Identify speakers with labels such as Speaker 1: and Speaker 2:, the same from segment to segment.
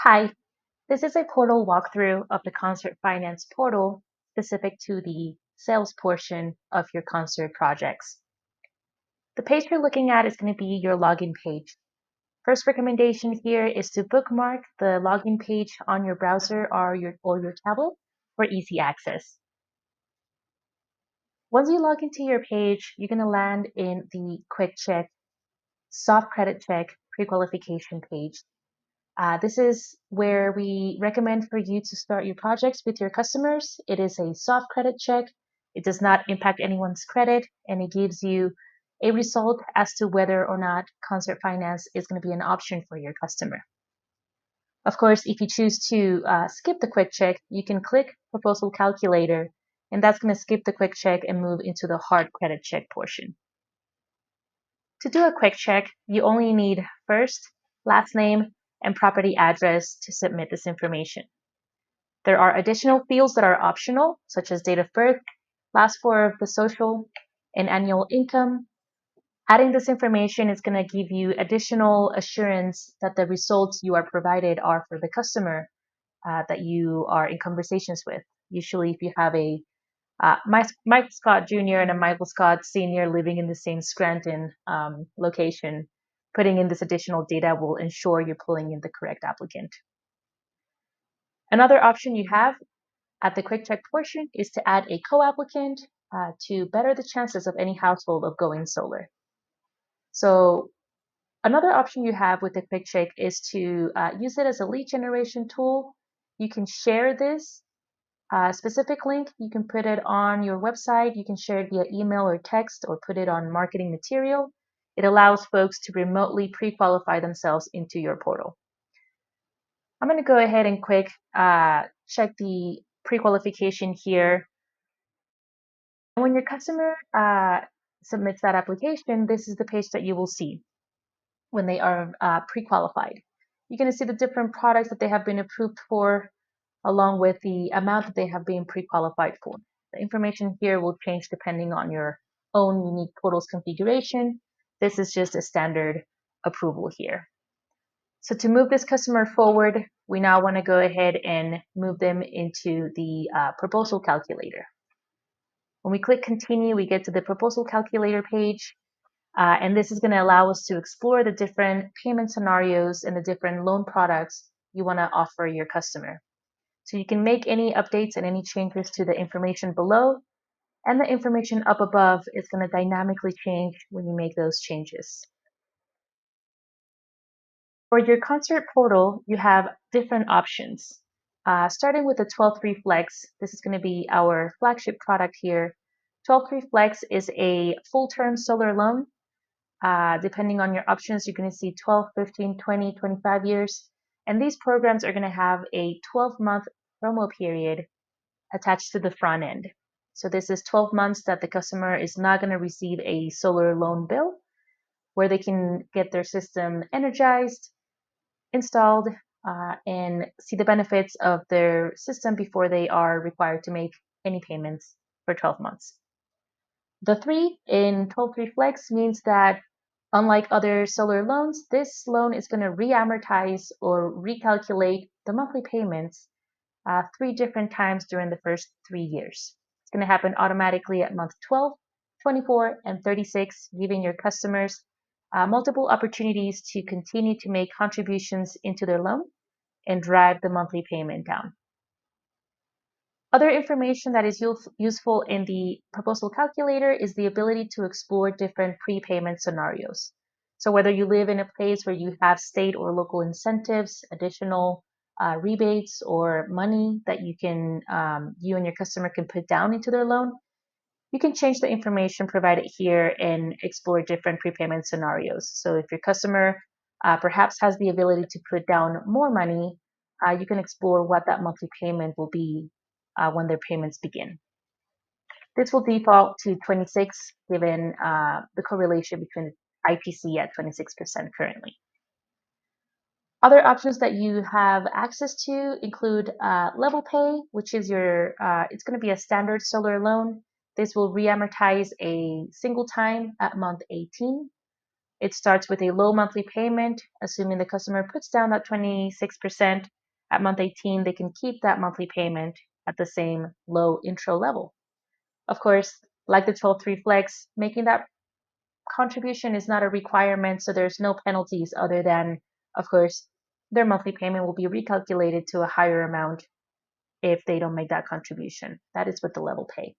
Speaker 1: Hi, this is a portal walkthrough of the Concert Finance portal specific to the sales portion of your concert projects. The page you're looking at is going to be your login page. First recommendation here is to bookmark the login page on your browser or your tablet for easy access. Once you log into your page, you're going to land in the Quick Check Soft Credit Check Pre-Qualification page. This is where we recommend for you to start your projects with your customers. It is a soft credit check. It does not impact anyone's credit, and it gives you a result as to whether or not Concert Finance is going to be an option for your customer. Of course, if you choose to skip the quick check, you can click Proposal Calculator, and that's going to skip the quick check and move into the hard credit check portion. To do a quick check, you only need first, last name, and property address to submit this information. There are additional fields that are optional, such as date of birth, last four of the social, and annual income. Adding this information is going to give you additional assurance that the results you are provided are for the customer that you are in conversations with. Usually, if you have a Mike Scott Jr. and a Michael Scott Sr. living in the same Scranton location, putting in this additional data will ensure you're pulling in the correct applicant. Another option you have at the quick check portion is to add a co-applicant to better the chances of any household of going solar. So another option you have with the quick check is to use it as a lead generation tool. You can share this specific link. You can put it on your website. You can share it via email or text or put it on marketing material. It allows folks to remotely pre-qualify themselves into your portal. I'm going to go ahead and quick check the pre-qualification here. And when your customer submits that application, this is the page that you will see when they are pre-qualified. You're going to see the different products that they have been approved for, along with the amount that they have been pre-qualified for. The information here will change depending on your own unique portal's configuration. This is just a standard approval here. So to move this customer forward, we now want to go ahead and move them into the proposal calculator. When we click continue, we get to the proposal calculator page. And this is going to allow us to explore the different payment scenarios and the different loan products you want to offer your customer. So you can make any updates and any changes to the information below, and the information up above is going to dynamically change when you make those changes. For your concert portal, you have different options. Starting with the 12-3 Flex, this is going to be our flagship product here. 12-3 Flex is a full-term solar loan. Depending on your options, you're going to see 12, 15, 20, 25 years. And these programs are going to have a 12-month promo period attached to the front end. So this is 12 months that the customer is not going to receive a solar loan bill, where they can get their system energized, installed, and see the benefits of their system before they are required to make any payments for 12 months. The 3 in 12-3 Flex means that unlike other solar loans, this loan is going to re-amortize or recalculate the monthly payments 3 different times during the first 3 years. It's going to happen automatically at month 12, 24, and 36, giving your customers multiple opportunities to continue to make contributions into their loan and drive the monthly payment down. Other information that is useful in the proposal calculator is the ability to explore different prepayment scenarios. So whether you live in a place where you have state or local incentives, additional rebates, or money that you and your customer can put down into their loan, you can change the information provided here and explore different prepayment scenarios. So if your customer perhaps has the ability to put down more money, you can explore what that monthly payment will be when their payments begin. This will default to 26 given the correlation between ITC at 26% currently. Other options that you have access to include Level Pay, which is it's going to be a standard solar loan. This will reamortize a single time at month 18. It starts with a low monthly payment, assuming the customer puts down that 26%. At month 18, they can keep that monthly payment at the same low intro level. Of course, like the 12-3 Flex, making that contribution is not a requirement, so there's no penalties other than, of course, their monthly payment will be recalculated to a higher amount if they don't make that contribution. That is with the level pay.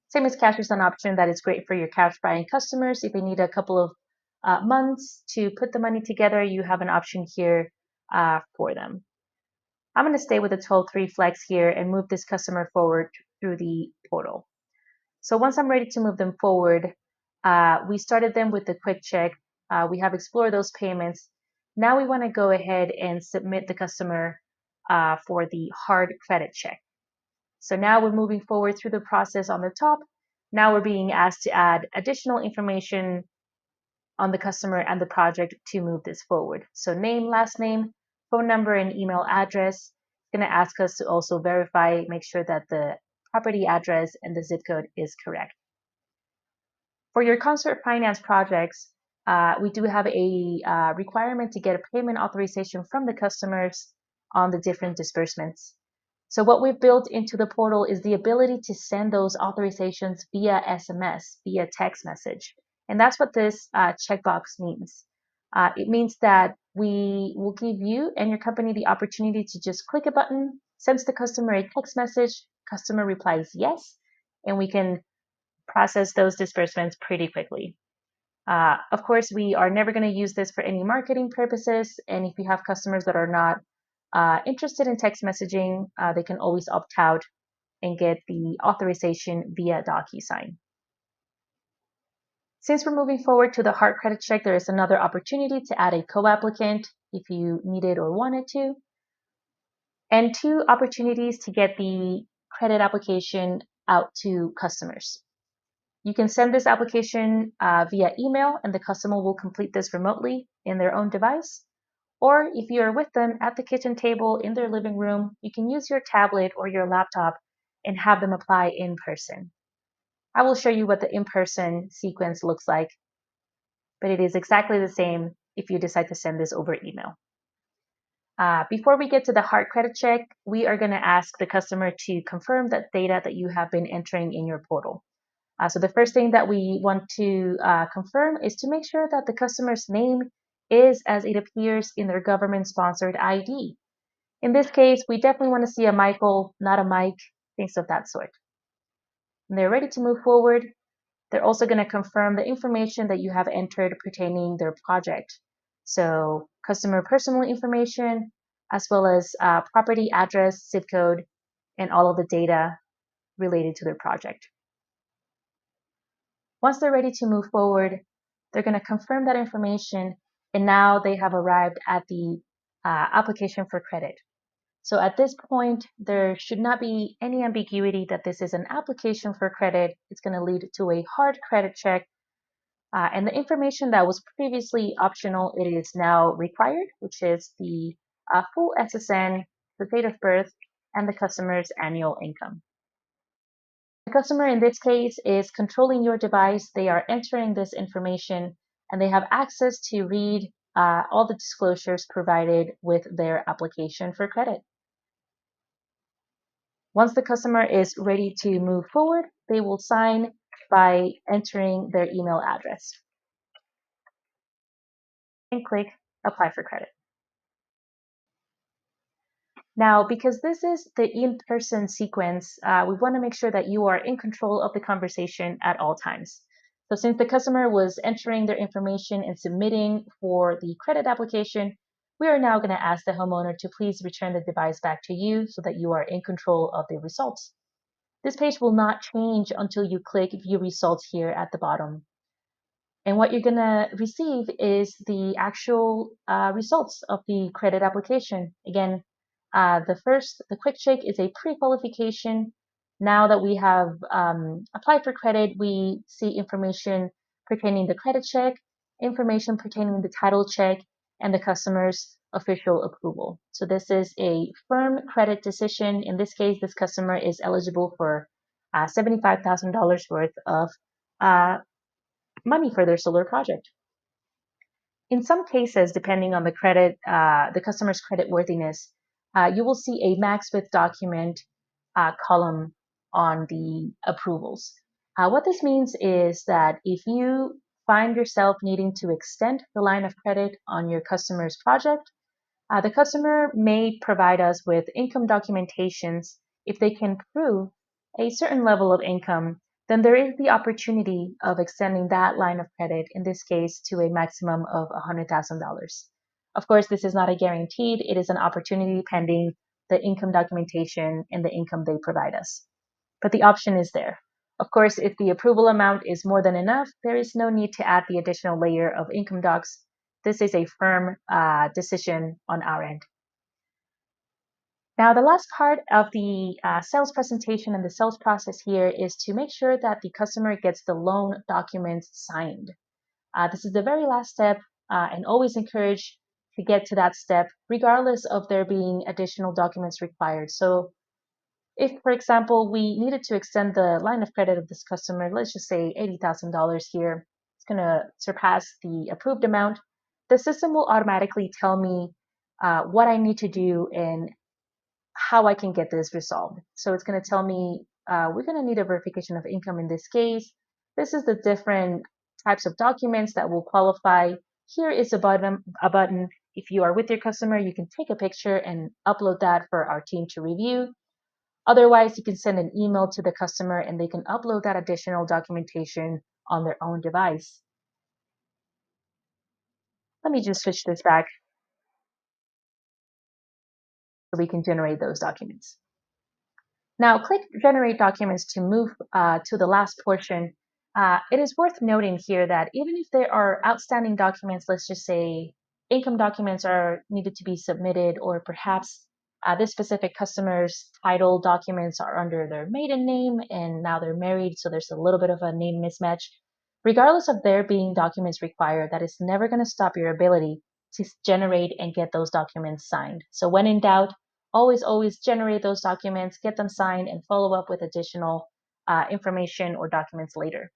Speaker 1: Same as cash is an option that is great for your cash buying customers. If they need a couple of months to put the money together, you have an option here for them. I'm going to stay with the 12-3 Flex here and move this customer forward through the portal. So once I'm ready to move them forward, we started them with the quick check. We have explored those payments. Now we want to go ahead and submit the customer for the hard credit check. So now we're moving forward through the process on the top. Now we're being asked to add additional information on the customer and the project to move this forward. So name, last name, phone number, and email address. It's going to ask us to also verify, make sure that the property address and the zip code is correct. For your concert finance projects, we do have a requirement to get a payment authorization from the customers on the different disbursements. So what we've built into the portal is the ability to send those authorizations via SMS, via text message. And that's what this checkbox means. It means that we will give you and your company the opportunity to just click a button, sends the customer a text message, customer replies yes, and we can process those disbursements pretty quickly. Of course, we are never going to use this for any marketing purposes. And if you have customers that are not interested in text messaging, they can always opt out and get the authorization via DocuSign. Since we're moving forward to the hard credit check, there is another opportunity to add a co-applicant if you needed or wanted to, and 2 opportunities to get the credit application out to customers. You can send this application via email, and the customer will complete this remotely in their own device. Or if you are with them at the kitchen table in their living room, you can use your tablet or your laptop and have them apply in person. I will show you what the in-person sequence looks like, but it is exactly the same if you decide to send this over email. Before we get to the hard credit check, we are going to ask the customer to confirm that data that you have been entering in your portal. So the first thing that we want to confirm is to make sure that the customer's name is as it appears in their government-sponsored ID. In this case, we definitely want to see a Michael, not a Mike, things of that sort. When they're ready to move forward, they're also going to confirm the information that you have entered pertaining their project. So customer personal information, as well as property address, zip code, and all of the data related to their project. Once they're ready to move forward, they're going to confirm that information, and now they have arrived at the application for credit. So at this point, there should not be any ambiguity that this is an application for credit. It's going to lead to a hard credit check. And the information that was previously optional, it is now required, which is the full SSN, the date of birth, and the customer's annual income. The customer in this case is controlling your device. They are entering this information and they have access to read all the disclosures provided with their application for credit. Once the customer is ready to move forward, they will sign by entering their email address and click Apply for Credit. Now, because this is the in-person sequence, we want to make sure that you are in control of the conversation at all times. So since the customer was entering their information and submitting for the credit application, we are now going to ask the homeowner to please return the device back to you so that you are in control of the results. This page will not change until you click View Results here at the bottom. And what you're going to receive is the actual results of the credit application. Again, the quick check is a pre-qualification. Now that we have applied for credit, we see information pertaining the credit check, information pertaining the title check, and the customer's official approval. So this is a firm credit decision. In this case, this customer is eligible for $75,000 worth of money for their solar project. In some cases, depending on the customer's credit worthiness, you will see a max with document column on the approvals. What this means is that if you find yourself needing to extend the line of credit on your customer's project, the customer may provide us with income documentations. If they can prove a certain level of income, then there is the opportunity of extending that line of credit, in this case, to a maximum of $100,000. Of course, this is not a guaranteed, it is an opportunity pending the income documentation and the income they provide us. But the option is there. Of course, if the approval amount is more than enough, there is no need to add the additional layer of income docs. This is a firm decision on our end. Now, the last part of the sales presentation and the sales process here is to make sure that the customer gets the loan documents signed. This is the very last step, and always encourage to get to that step, regardless of there being additional documents required. So if, for example, we needed to extend the line of credit of this customer, let's just say $80,000 here, it's going to surpass the approved amount, the system will automatically tell me what I need to do and how I can get this resolved. So it's going to tell me we're going to need a verification of income in this case. This is the different types of documents that will qualify. Here is a button. If you are with your customer, you can take a picture and upload that for our team to review. Otherwise, you can send an email to the customer and they can upload that additional documentation on their own device. Let me just switch this back so we can generate those documents. Now, click Generate Documents to move to the last portion. It is worth noting here that even if there are outstanding documents, let's just say income documents are needed to be submitted, or perhaps this specific customer's title documents are under their maiden name and now they're married, so there's a little bit of a name mismatch. Regardless of there being documents required, that is never going to stop your ability to generate and get those documents signed. So when in doubt, always generate those documents, get them signed, and follow up with additional information or documents later.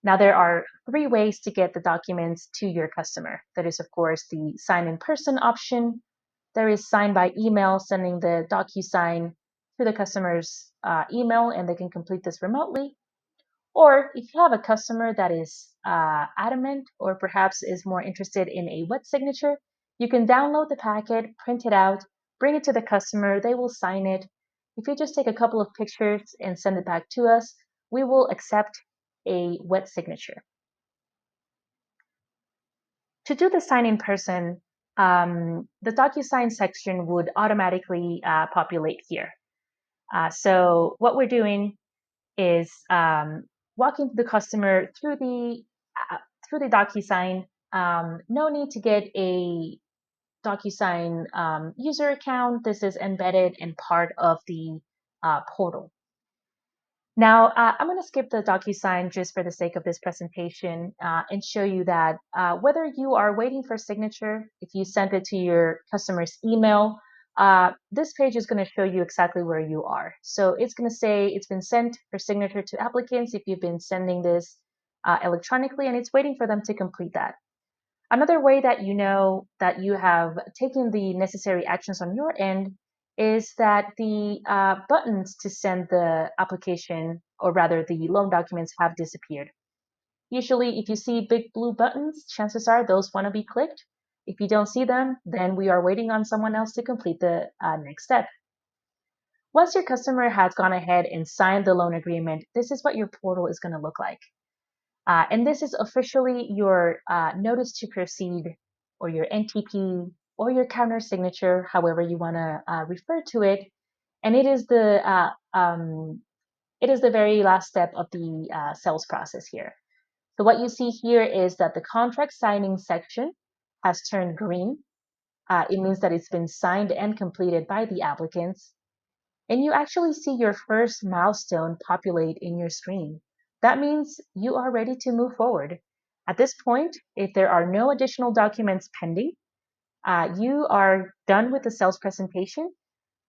Speaker 1: Now, there are 3 ways to get the documents to your customer. That is, of course, the sign in person option. There is sign by email, sending the DocuSign to the customer's email, and they can complete this remotely. Or if you have a customer that is adamant or perhaps is more interested in a wet signature, you can download the packet, print it out, bring it to the customer, they will sign it. If you just take a couple of pictures and send it back to us, we will accept a wet signature. To do the sign in person, the DocuSign section would automatically populate here. So what we're doing is walking the customer through the DocuSign. No need to get a DocuSign user account. This is embedded and part of the portal. Now, I'm going to skip the DocuSign just for the sake of this presentation and show you that whether you are waiting for signature, if you sent it to your customer's email, this page is going to show you exactly where you are. So it's going to say it's been sent for signature to applicants if you've been sending this electronically, and it's waiting for them to complete that. Another way that you know that you have taken the necessary actions on your end is that the buttons to send the application, or rather the loan documents, have disappeared. Usually, if you see big blue buttons, chances are those want to be clicked. If you don't see them, then we are waiting on someone else to complete the next step. Once your customer has gone ahead and signed the loan agreement, this is what your portal is going to look like. And this is officially your notice to proceed, or your NTP, or your counter signature, however you want to refer to it. And it is the very last step of the sales process here. So what you see here is that the contract signing section has turned green. It means that it's been signed and completed by the applicants. And you actually see your first milestone populate in your screen. That means you are ready to move forward. At this point, if there are no additional documents pending, you are done with the sales presentation,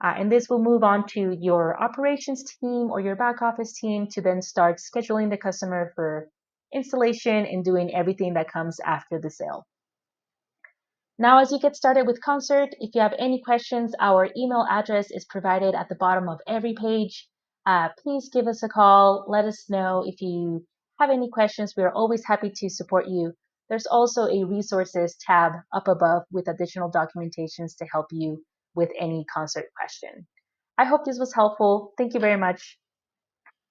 Speaker 1: and this will move on to your operations team or your back office team to then start scheduling the customer for installation and doing everything that comes after the sale. Now, as you get started with Concert, if you have any questions, our email address is provided at the bottom of every page. Please give us a call. Let us know if you have any questions. We are always happy to support you. There's also a resources tab up above with additional documentations to help you with any concert question. I hope this was helpful. Thank you very much.